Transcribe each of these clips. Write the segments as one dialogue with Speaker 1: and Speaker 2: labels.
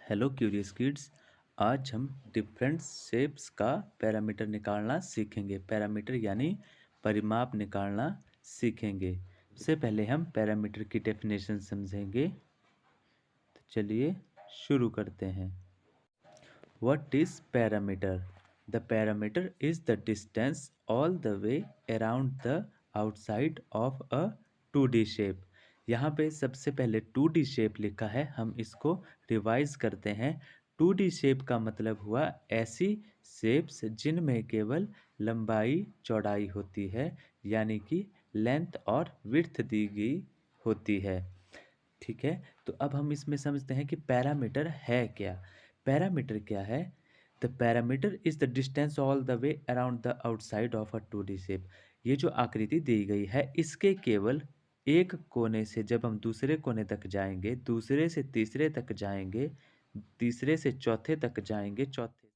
Speaker 1: Hello curious kids. आज हम different shapes का पैरामीटर निकालना सीखेंगे। पैरामीटर यानी परिमाप निकालना सीखेंगे। सबसे पहले हम पैरामीटर की डेफिनेशन समझेंगे। तो चलिए शुरू करते हैं। What is parameter? The parameter is the distance all the way around the outside of a 2D shape। यहाँ पे सबसे पहले 2D शेप लिखा है, हम इसको रिवाइज करते हैं। 2D शेप का मतलब हुआ ऐसी शेप्स जिनमें केवल लंबाई चौड़ाई होती है, यानी कि लेंथ और विड्थ दी गई होती है। ठीक है, तो अब हम इसमें समझते हैं कि पैरामीटर है क्या। पैरामीटर क्या है? The parameter is the distance all the way around the outside of a 2D shape. ये जो आकृति दी गई है, इसके केवल एक कोने से जब हम दूसरे कोने तक जाएंगे, दूसरे से तीसरे तक जाएंगे, तीसरे से चौथे तक जाएंगे, चौथे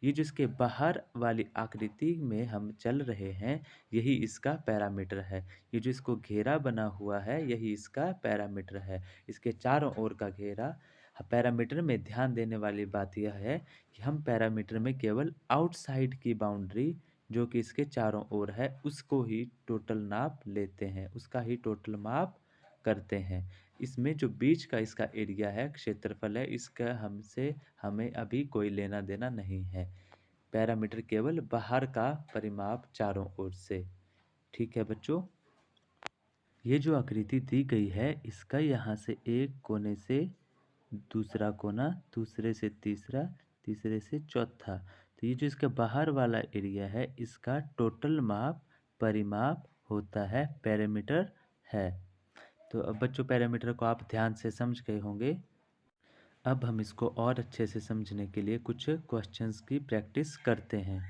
Speaker 1: ये जो इसके बाहर वाली आकृति में हम चल रहे हैं, यही इसका पैरामीटर है। ये जो इसको घेरा बना हुआ है, यही इसका पैरामीटर है। इसके चारों ओर का घेरा। पैरामीटर में ध्यान देने वाली बात यह है कि हम पैरामीटर में केवल आउटसाइड की बाउंड्री जो कि इसके चारों ओर है, उसको ही टोटल नाप लेते हैं, उसका ही टोटल माप करते हैं। इसमें जो बीच का इसका एरिया है, क्षेत्रफल है, इसका हमें अभी कोई लेना देना नहीं है। पैरामीटर केवल बाहर का परिमाप चारों ओर से। ठीक है बच्चों, ये जो आकृति दी गई है, इसका यहाँ से एक कोने से दूसरा कोना, दूसरे से तीसरा, तीसरे से चौथा, तो ये जो इसका बाहर वाला एरिया है, इसका टोटल माप परिमाप होता है, पैरामीटर है। तो अब बच्चों, पैरामीटर को आप ध्यान से समझ गए होंगे। अब हम इसको और अच्छे से समझने के लिए कुछ क्वेश्चंस की प्रैक्टिस करते हैं।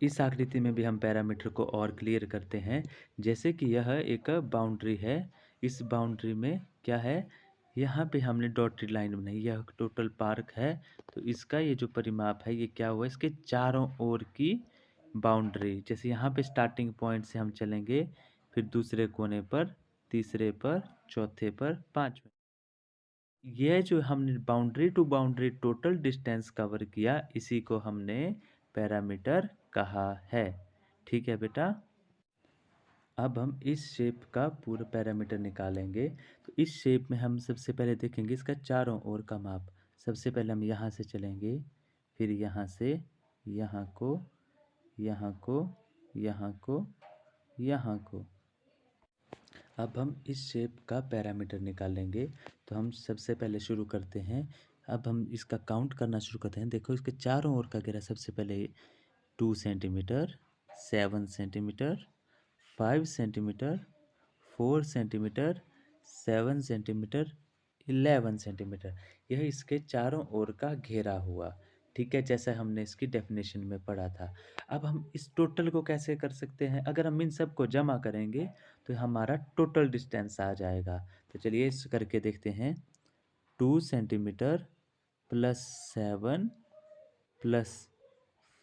Speaker 1: इस आकृति में भी हम पैरामीटर को और क्लियर करते हैं। जैसे कि यह एक बाउंड्री है, इस बाउंड्री में क्या है, यहाँ पे हमने डॉटेड लाइन बनाई, यह टोटल पार्क है। तो इसका ये जो परिमाप है, ये क्या हुआ, इसके चारों ओर की बाउंड्री। जैसे यहाँ पे स्टार्टिंग पॉइंट से हम चलेंगे, फिर दूसरे कोने पर, तीसरे पर, चौथे पर, पांचवें, यह जो हमने boundary to boundary total distance cover किया, इसी को हमने पैरामीटर कहा है। ठीक है बेटा। अब हम इस शेप का पूरा पैरामीटर निकालेंगे। तो इस शेप में हम सबसे पहले देखेंगे इसका चारों ओर का माप। सबसे पहले हम यहाँ से चलेंगे, फिर यहाँ से यहाँ को, यहाँ को, यहाँ को, यहाँ को। अब हम इस शेप का पैरामीटर निकालेंगे। तो हम सबसे पहले शुरू करते हैं। अब हम इसका काउंट करना शुरू करते हैं। देखो, इसके चारों ओर का घेरा सबसे पहले 2 centimetre, 7 centimetre, 5 centimetre, 4 centimetre, 7 centimetre, 11 centimetre. यह इसके चारों ओर का घेरा हुआ। ठीक है, जैसा हमने इसकी डेफिनेशन में पढ़ा था। अब हम इस टोटल को कैसे कर सकते हैं? अगर हम इन सब को जमा करेंगे तो हमारा टोटल डिस्टेंस आ जाएगा। तो चलिए इस करके देखते हैं। 2 centimetre plus 7 plus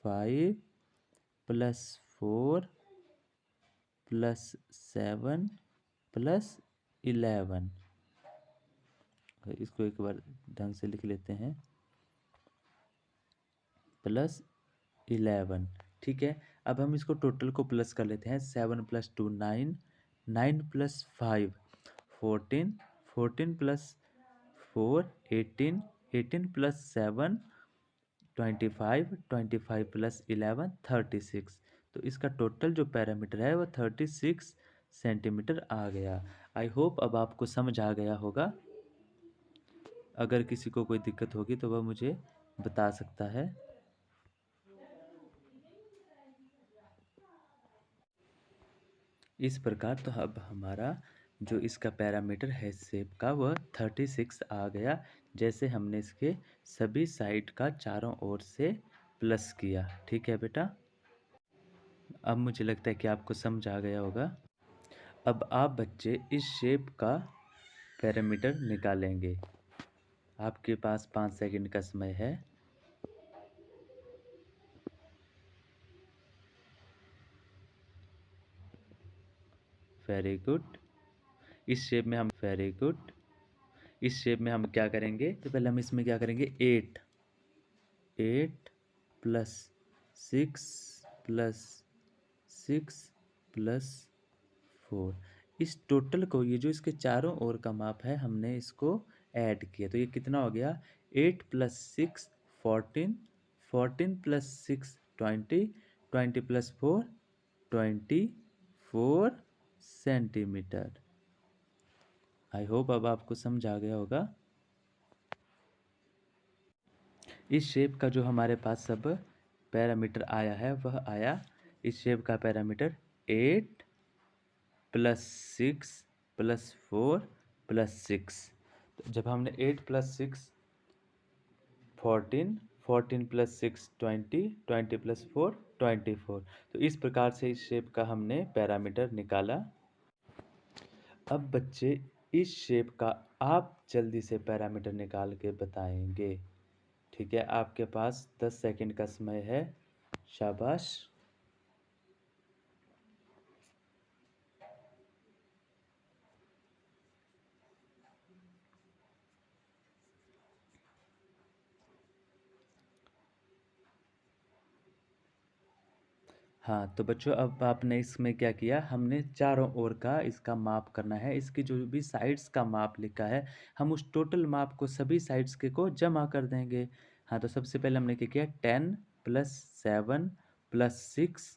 Speaker 1: 5 plus 4 plus 7 plus 11। इसको एक बार ढंग से लिख लेते हैं, प्लस 11। ठीक है, अब हम इसको टोटल को प्लस कर लेते हैं। 7 plus 2 9, 9 plus 5 14, 14 plus 4 18, 18 plus 7 25, 25 plus 11 36। तो इसका टोटल जो पैरामीटर है वो 36 सेंटीमीटर आ गया। आई होप अब आपको समझ आ गया होगा। अगर किसी को कोई दिक्कत होगी तो वह मुझे बता सकता है। इस प्रकार तो अब हमारा जो इसका पैरामीटर है शेप का, वह 36 आ गया, जैसे हमने इसके सभी साइड का चारों ओर से प्लस किया। ठीक है बेटा, अब मुझे लगता है कि आपको समझ आ गया होगा। अब आप बच्चे इस शेप का पैरामीटर निकालेंगे। आपके पास 5 सेकंड का समय है। Very good. इस शेप में हम, वेरी गुड, इस शेप में हम क्या करेंगे, तो पहले हम इसमें क्या करेंगे, 8 प्लस 6 प्लस 6 प्लस 4, इस टोटल को, ये जो इसके चारों ओर का माप है, हमने इसको ऐड किया तो ये कितना हो गया, 8 plus 6 14, 14 plus 6 20, 20 plus 4 24 centimetre. I hope अब आपको समझ आ गया होगा। इस शेप का जो हमारे पास सब पैरामीटर आया है वह आया, इस शेप का पैरामीटर 8 प्लस 6 प्लस 4 प्लस 6। तो जब हमने 8 प्लस 6 14, 14 प्लस 6 20, 20 प्लस 4 24, तो इस प्रकार से इस शेप का हमने पैरामीटर निकाला। अब बच्चे इस शेप का आप जल्दी से पैरामीटर निकाल के बताएंगे। ठीक है, आपके पास 10 सेकंड का समय है, शाबाश। हाँ, तो बच्चों अब आपने इसमें क्या किया, हमने चारों ओर का इसका माप करना है, इसकी जो भी साइड्स का माप लिखा है हम उस टोटल माप को सभी साइड्स के को जमा कर देंगे। हाँ, तो सबसे पहले हमने क्या किया, 10 plus 7 plus 6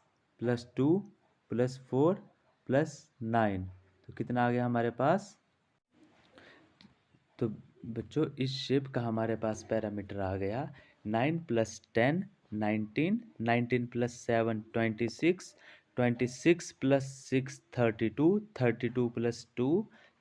Speaker 1: plus 2 plus 4 plus 9, तो कितना आ गया हमारे पास। तो बच्चों इस शेप का हमारे पास पैरामीटर आ गया 9 plus 10 19, 19 plus 7 26, 26 plus 6 32, 32 plus 2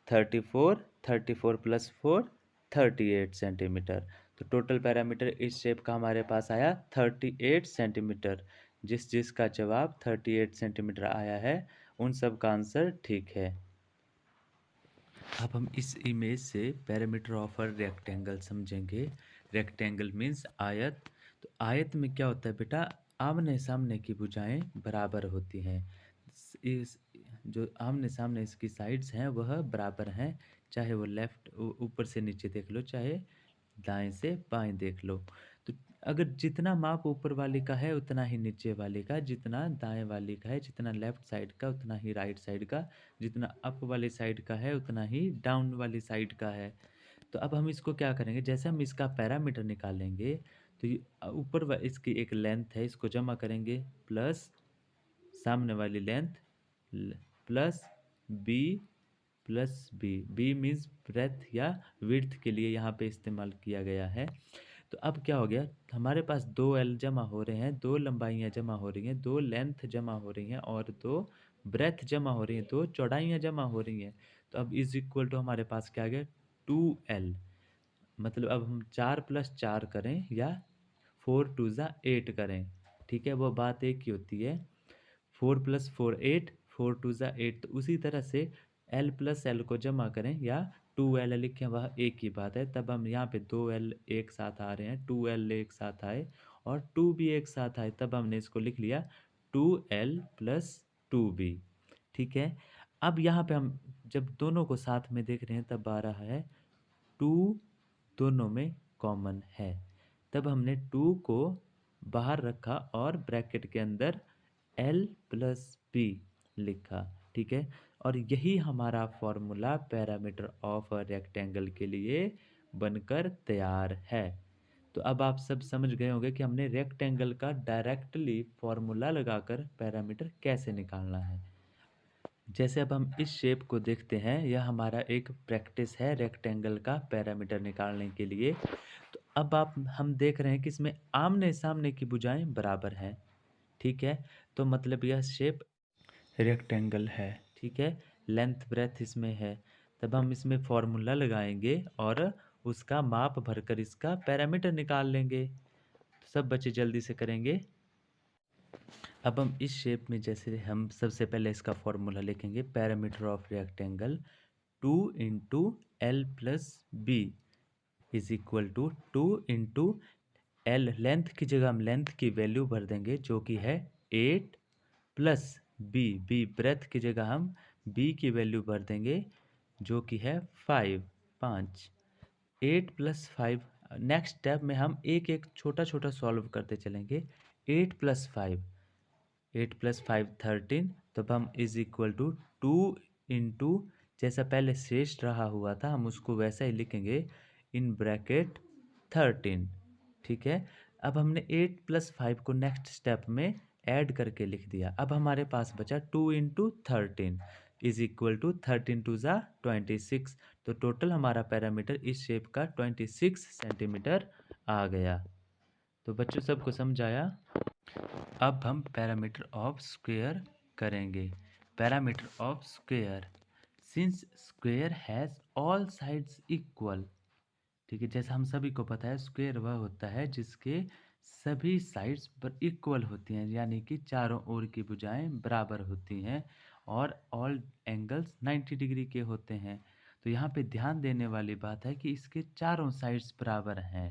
Speaker 1: 34, 34 plus 4 38 centimetre. तो टोटल पैरामीटर इस शेप का हमारे पास आया 38 सेंटीमीटर। जिस जिसका जवाब 38 सेंटीमीटर आया है उन सब का आंसर ठीक है। अब हम इस इमेज से पैरामीटर ऑफ अ रेक्टेंगल समझेंगे। रेक्टेंगल मीन्स आयत। तो आयत में क्या होता है बेटा, आमने सामने की भुजाएं बराबर होती हैं। इस जो आमने सामने इसकी साइड्स हैं वह बराबर हैं, चाहे वो लेफ्ट ऊपर से नीचे देख लो, चाहे दाएं से बाएं देख लो। तो अगर जितना माप ऊपर वाले का है उतना ही नीचे वाले का, जितना दाएं वाले का है, जितना लेफ्ट साइड का उतना ही राइट साइड का, जितना अप वाली साइड का है उतना ही डाउन वाली साइड का है। तो अब हम इसको क्या करेंगे, जैसे हम इसका पैरामीटर निकालेंगे तो ऊपर इसकी एक लेंथ है, इसको जमा करेंगे, प्लस सामने वाली length plus B plus B, B means breadth या विड्थ के लिए यहाँ पे इस्तेमाल किया गया है। तो अब क्या हो गया, हमारे पास दो एल जमा हो रहे हैं, दो लंबाइयाँ जमा हो रही हैं, दो लेंथ जमा हो रही हैं और दो ब्रेथ जमा हो रही हैं, दो चौड़ाइयाँ जमा हो रही हैं। तो अब इज इक्वल टू हमारे पास क्या आ गया, 2L। मतलब अब हम 4 प्लस 4 करें या 4 टू ज़ा 8 करें, ठीक है, वो बात एक ही होती है। 4 प्लस 4 8, 4 टू ज़ा 8, तो उसी तरह से L प्लस L को जमा करें या 2L लिखें, वह एक ही बात है। तब हम यहाँ पे 2L एक साथ आ रहे हैं, 2L एक साथ आए और 2 भी एक साथ आए, तब हमने इसको लिख लिया 2L प्लस 2B। ठीक है, अब यहाँ पे हम जब दोनों को साथ में देख रहे हैं तब आ रहा है 2 दोनों में कॉमन है, तब हमने 2 को बाहर रखा और ब्रैकेट के अंदर L प्लस बी लिखा। ठीक है, और यही हमारा formula parameter of a rectangle के लिए बनकर तैयार है। तो अब आप सब समझ गए होंगे कि हमने रेक्टेंगल का डायरेक्टली फॉर्मूला लगाकर पैरामीटर कैसे निकालना है। जैसे अब हम इस शेप को देखते हैं, यह हमारा एक प्रैक्टिस है रेक्टेंगल का पैरामीटर निकालने के लिए। तो अब आप हम देख रहे हैं कि इसमें आमने सामने की भुजाएं बराबर हैं। ठीक है, तो मतलब यह शेप रेक्टेंगल है। ठीक है, लेंथ ब्रेथ इसमें है, तब हम इसमें फॉर्मूला लगाएंगे और उसका माप भरकर इसका पैरामीटर निकाल लेंगे। तो सब बच्चे जल्दी से करेंगे। अब हम इस शेप में, जैसे हम सबसे पहले इसका फॉर्मूला लिखेंगे, parameter of rectangle 2 into L plus B is equal to 2 into L, length की जगह हम लेंथ की वैल्यू भर देंगे जो कि है 8 प्लस बी, बी ब्रेथ की जगह हम बी की वैल्यू भर देंगे जो कि है 5 5। 8 प्लस 5, नेक्स्ट स्टेप में हम एक एक छोटा छोटा सॉल्व करते चलेंगे। 8 प्लस 5 13, तब हम इज इक्वल टू 2 जैसा पहले शेष रहा हुआ था हम उसको वैसा ही लिखेंगे इन ब्रैकेट 13। ठीक है, अब हमने 8 प्लस 5 को नेक्स्ट स्टेप में ऐड करके लिख दिया। अब हमारे पास बचा 2 × 13 इज इक्वल टू 13 2 × 26। तो टोटल हमारा पैरामीटर इस शेप का 26 सेंटीमीटर आ गया। तो बच्चों सबको समझ आया। अब हम पैरामीटर ऑफ स्क्वायर करेंगे। Parameter of square, since square has all sides equal. ठीक है, जैसा हम सभी को पता है स्क्वायर वह होता है जिसके सभी साइड्स पर इक्वल होती हैं, यानी कि चारों ओर की भुजाएं बराबर होती हैं और ऑल एंगल्स 90 डिग्री के होते हैं। तो यहाँ पे ध्यान देने वाली बात है कि इसके चारों साइड्स बराबर हैं।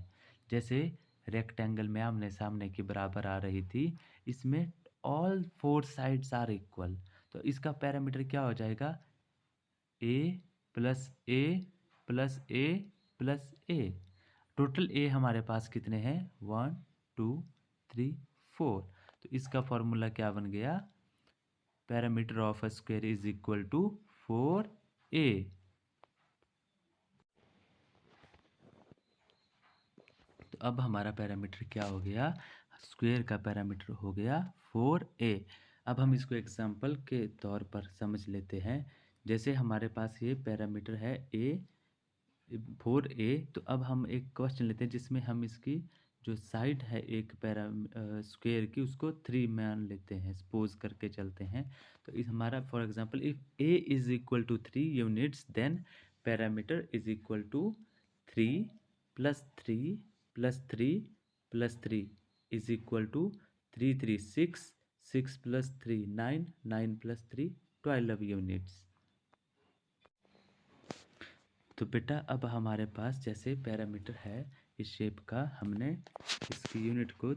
Speaker 1: जैसे रेक्टेंगल में आमने सामने की बराबर आ रही थी, इसमें ऑल 4 साइड्स आर इक्वल। तो इसका पैरामीटर क्या हो जाएगा? ए plus A plus A plus A. Total A हमारे पास कितने हैं? 1 2 3 4। तो इसका फॉर्मूला क्या बन गया? Parameter of a square is equal to 4a। तो अब हमारा पैरामीटर क्या हो गया? स्क्वायर का पैरामीटर हो गया 4a। अब हम इसको एग्जांपल के तौर पर समझ लेते हैं। जैसे हमारे पास ये पैरामीटर है a 4a, तो अब हम एक क्वेश्चन लेते हैं जिसमें हम इसकी जो साइड है एक स्क्वायर की उसको 3 मान लेते हैं, सपोज करके चलते हैं। तो इस हमारा for example if a is equal to 3 units then parameter is equal to 3 plus 3 plus 3 plus 3 is equal to 3 3 6, 6 plus 3 9, 9 plus 3 12 units. तो बेटा अब हमारे पास जैसे पैरामीटर है इस शेप का, हमने इसकी यूनिट को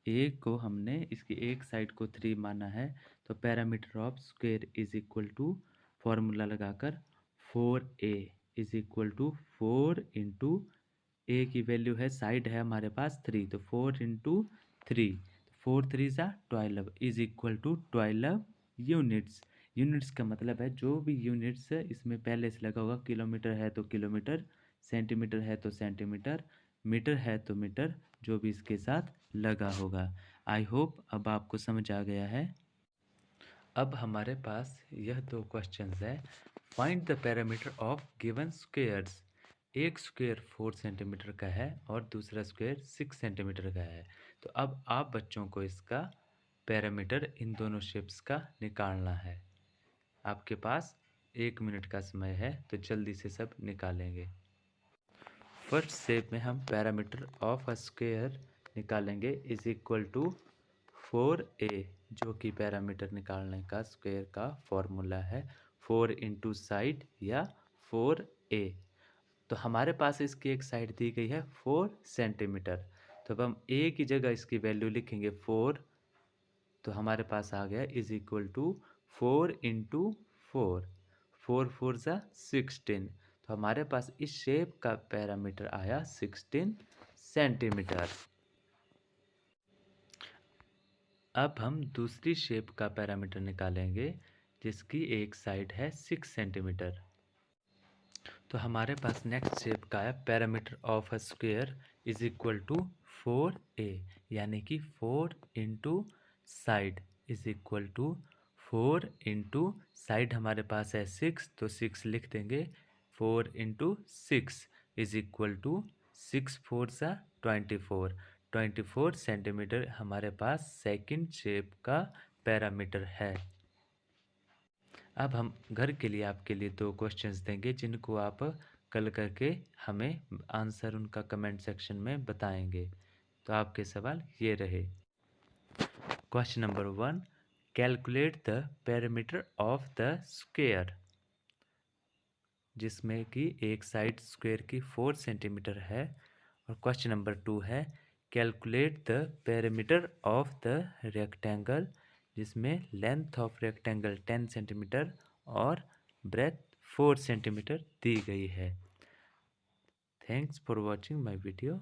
Speaker 1: ए को हमने इसकी एक साइड को 3 माना है। तो parameter of square is equal to formula लगाकर 4a is equal to 4 into A की वैल्यू है, साइड है हमारे पास 3, तो 4 इंटू 3, 4 3 ज़ा 12 is equal to 12 units. Units का मतलब है जो भी यूनिट्स इसमें पहले से लगा होगा, किलोमीटर है तो किलोमीटर, सेंटीमीटर है तो सेंटीमीटर, मीटर है तो मीटर, जो भी इसके साथ लगा होगा। आई होप अब आपको समझ आ गया है। अब हमारे पास यह दो क्वेश्चंस है। Find the parameter of given squares. एक स्क्वेयर 4 सेंटीमीटर का है और दूसरा स्क्वेयर 6 सेंटीमीटर का है। तो अब आप बच्चों को इसका पैरामीटर इन दोनों शेप्स का निकालना है। आपके पास 1 मिनट का समय है, तो जल्दी से सब निकालेंगे। फर्स्ट शेप में हम पैरामीटर ऑफ अ स्क्वायर निकालेंगे इज इक्वल टू 4a, जो कि पैरामीटर निकालने का स्क्वायर का फॉर्मूला है 4 इंटू साइड या 4a। तो हमारे पास इसकी एक साइड दी गई है 4 सेंटीमीटर, तो अब हम a की जगह इसकी वैल्यू लिखेंगे 4। तो हमारे पास आ गया इज इक्वल टू 4 इंटू 4, 4 4 ज़ा 16। तो हमारे पास इस शेप का पैरामीटर आया 16 सेंटीमीटर। अब हम दूसरी शेप का पैरामीटर निकालेंगे जिसकी एक साइड है 6 सेंटीमीटर। तो हमारे पास नेक्स्ट शेप का है parameter of a square is equal to 4a, यानी कि 4 into side is equal to 4 into side हमारे पास है 6, तो 6 लिख देंगे। 4 इंटू 6 इज इक्वल टू 6 4 ज़ा 24, 24 सेंटीमीटर हमारे पास सेकंड शेप का पैरामीटर है। अब हम घर के लिए आपके लिए 2 क्वेश्चंस देंगे जिनको आप कल करके हमें आंसर उनका कमेंट सेक्शन में बताएंगे। तो आपके सवाल ये रहे। Question number 1, calculate the parameter of the square, जिसमें कि एक साइड स्क्वायर की 4 सेंटीमीटर है। और क्वेश्चन नंबर 2 है calculate the parameter of the rectangle, जिसमें लेंथ ऑफ रेक्टेंगल 10 सेंटीमीटर और ब्रेथ 4 सेंटीमीटर दी गई है। Thanks for watching my video.